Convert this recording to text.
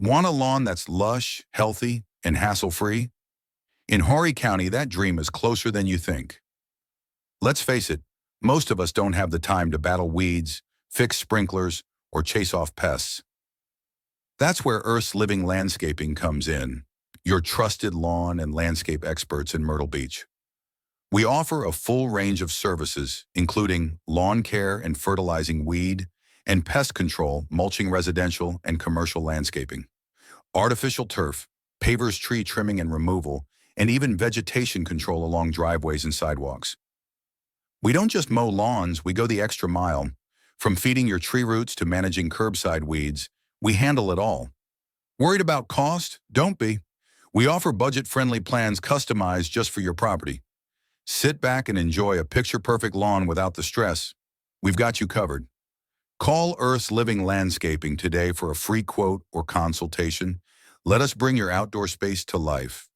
Want a lawn that's lush, healthy, and hassle-free? In Horry County, that dream is closer than you think. Let's face it, most of us don't have the time to battle weeds, fix sprinklers, or chase off pests. That's where Earth's Living Landscaping comes in, your trusted lawn and landscape experts in Myrtle Beach. We offer a full range of services, including lawn care and fertilizing weed, and pest control, mulching residential and commercial landscaping, artificial turf, pavers tree trimming and removal, and even vegetation control along driveways and sidewalks. We don't just mow lawns, we go the extra mile. From feeding your tree roots to managing curbside weeds, we handle it all. Worried about cost? Don't be. We offer budget-friendly plans customized just for your property. Sit back and enjoy a picture-perfect lawn without the stress. We've got you covered. Call Earth's Living Landscaping today for a free quote or consultation. Let us bring your outdoor space to life.